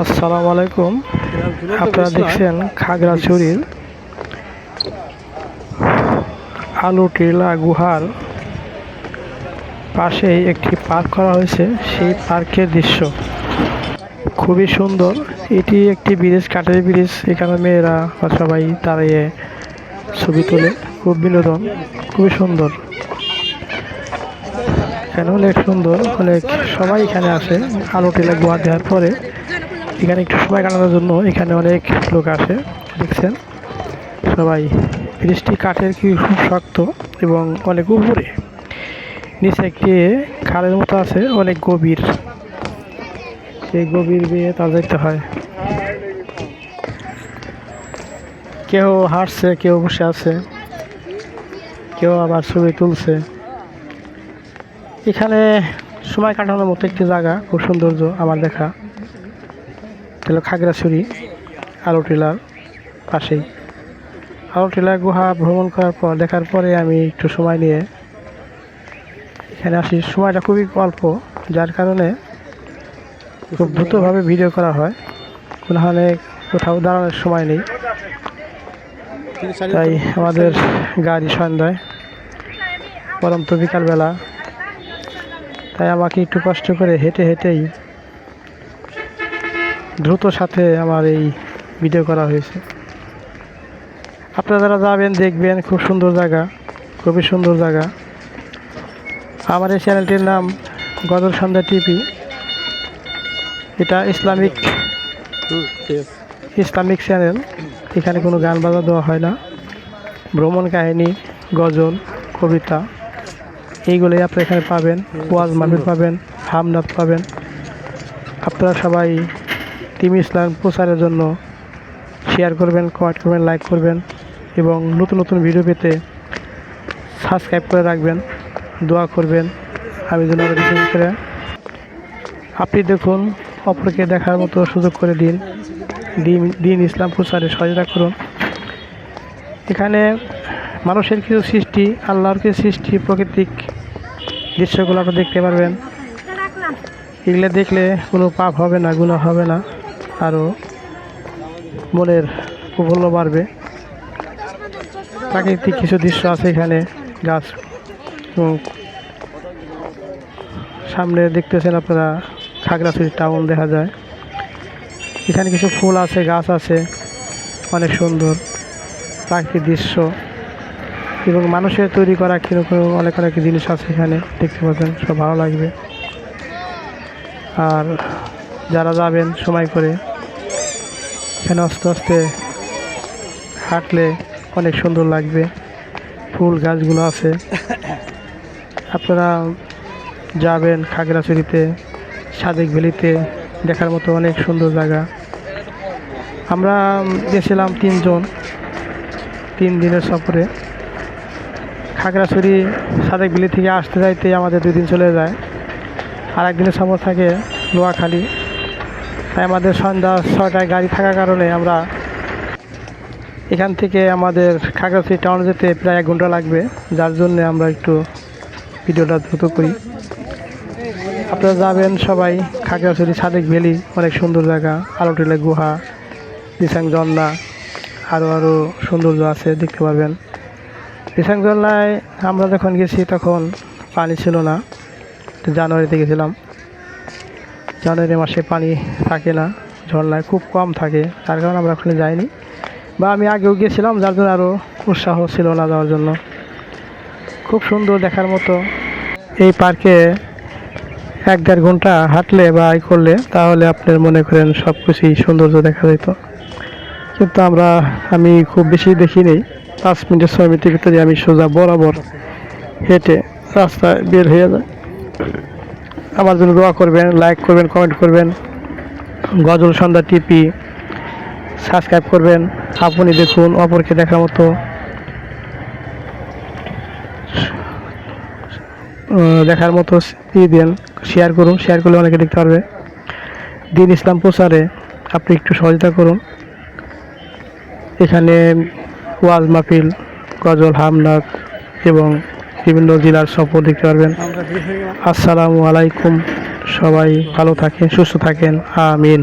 আসসালামু আলাইকুম। আপনারা দেখছেন খাগড়াছড়ির আলুটিলা গুহার পাশেই একটি পার্ক করা হয়েছে। সেই পার্কের দৃশ্য খুবই সুন্দর। এটি একটি ব্রিজ, কাঠের ব্রিজ। এখানে মেয়েরা বা সবাই দাঁড়িয়ে ছবি তোলে, খুব বিনোদন, খুবই সুন্দর। এখানে অনেক সুন্দর, অনেক সবাই এখানে আসে আলুটিলা গুহা দেওয়ার পরে। এখানে একটু সময় কাটানোর জন্য এখানে অনেক লোক আসে। দেখছেন সবাই। ব্রিজটি কাঠের, কি খুব শক্ত এবং অনেক উপরে। নিচে একটি খালের মতো আছে, অনেক গভীর। সেই গভীর দিয়ে তা যেতে হয়। কেউ হাঁটছে, কেউ বসে আছে, কেউ আবার ছবি তুলছে। এখানে সময় কাটানোর মতো একটি জায়গা, খুব সৌন্দর্য আমার দেখা। তাহলে খাগড়াছড়ি আলুটিলার পাশেই। আলুটিলা গুহা ভ্রমণ করার পর, দেখার পরে আমি একটু সময় নিয়ে এখানে আসি। সময়টা খুবই অল্প, যার কারণে খুব দ্রুতভাবে ভিডিও করা হয়। কোনোখানে কোথাও দাঁড়ানোর সময় নেই, তাই আমাদের গাড়ি সন্ধ্যায়, পরন্ত বিকালবেলা, তাই আমাকে একটু কষ্ট করে হেঁটে হেঁটেই দ্রুত সাথে আমার এই ভিডিও করা হয়েছে। আপনারা যারা যাবেন দেখবেন, খুব সুন্দর জায়গা, খুবই সুন্দর জায়গা। আমার এই চ্যানেলটির নাম গজল সন্ধ্যা টিভি। এটা ইসলামিক চ্যানেল। এখানে কোনো গান বাজা দেওয়া হয় না। ভ্রমণ কাহিনী, গজল, কবিতা, এইগুলোই আপনারা এখানে পাবেন। ওয়াজ মাহফিল পাবেন, হামনাত পাবেন। আপনারা সবাই টিম ইসলাম প্রচারের জন্য শেয়ার করবেন, কমেন্ট করবেন, লাইক করবেন এবং নতুন নতুন ভিডিও পেতে সাবস্ক্রাইব করে রাখবেন। দোয়া করবেন আমি যেন আরও বেশি করে আপনি দেখুন, অপরকে দেখার মতো সুযোগ করে দিন। দিন ইসলাম প্রচারে সহায়তা করুন। এখানে মানুষের কিছু সৃষ্টি, আল্লাহর কিছু সৃষ্টি, প্রাকৃতিক দৃশ্যগুলো আপনি দেখতে পারবেন। এগুলো দেখলে কোনো পাপ হবে না, গুনাহ হবে না, আরও মনের প্রফুল্ল বাড়বে। প্রাকৃতিক কিছু দৃশ্য আছে এখানে, গাছ এবং সামনে দেখতেছেন আপনারা খাগড়াছড়ি টাউন দেখা যায়। এখানে কিছু ফুল আছে, গাছ আছে, অনেক সুন্দর প্রাকৃতিক দৃশ্য এবং মানুষের তৈরি করা কিরকম অনেক অনেক জিনিস আছে এখানে, দেখতে পাবেন, সব ভালো লাগবে। আর যারা যাবেন সময় করে, এখানে আস্তে আস্তে হাঁটলে অনেক সুন্দর লাগবে। ফুল গাছগুলো আছে। আপনারা যাবেন খাগড়াছড়িতে, সাদেক ভ্যালিতে, দেখার মতো অনেক সুন্দর জায়গা। আমরা গেছিলাম 3 জন, 3 দিনের সফরে। খাগড়াছড়ি সাদেক ভ্যালি থেকে আসতে যাইতে আমাদের 2 দিন চলে যায়। আর একদিনের সফর থাকে নোয়াখালী। তাই আমাদের সন্ধ্যা 6টায় গাড়ি থাকার কারণে আমরা এখান থেকে আমাদের খাগড়াছড়ি টাউন যেতে প্রায় 1 ঘন্টা লাগবে, যার জন্য আমরা একটু ভিডিওটা দ্রুত করি। আপনারা যাবেন সবাই খাগড়াছড়ি সাদেক ভ্যালি, অনেক সুন্দর জায়গা। আলুটিলা গুহা, দিসাং ঝর্ণা, আরও সৌন্দর্য আছে, দেখতে পারবেন। দিসাং ঝর্ণায় আমরা যখন গেছি তখন পানি ছিল না। জানুয়ারিতে গেছিলাম। জানুয়ারি মাসে পানি থাকে না, ঝর্ণায় খুব কম থাকে, তার কারণে আমরা ওখানে যাইনি। বা আমি আগেও গিয়েছিলাম, যার জন্য আরও উৎসাহ ছিল না যাওয়ার জন্য। খুব সুন্দর, দেখার মতো। এই পার্কে 1-1.5 ঘন্টা হাঁটলে বা করলে তাহলে আপনার মনে করেন সব কিছুই সৌন্দর্য দেখা যেত। কিন্তু আমি খুব বেশি দেখি নেই। 5 মিনিট 6 মিনিটের ভিতরে আমি সোজা বরাবর হেঁটে রাস্তায় বের হয়ে যায়। আমার জন্য দোয়া করবেন, লাইক করবেন, কমেন্ট করবেন। গজল সন্ধ্যা টিভি সাবস্ক্রাইব করবেন। আপনি দেখুন, অপরকে দেখার মতো দেন, শেয়ার করুন। শেয়ার করলে অনেকে দেখতে পারবে। দিন ইসলাম প্রচারে আপনি একটু সহযোগিতা করুন। এখানে ওয়াজ মাহফিল, গজল, হামনাত এবং বিভিন্ন জেলার সফর দেখতে পারবেন। আসসালামু আলাইকুম, সবাই ভালো থাকেন, সুস্থ থাকেন, আমিন।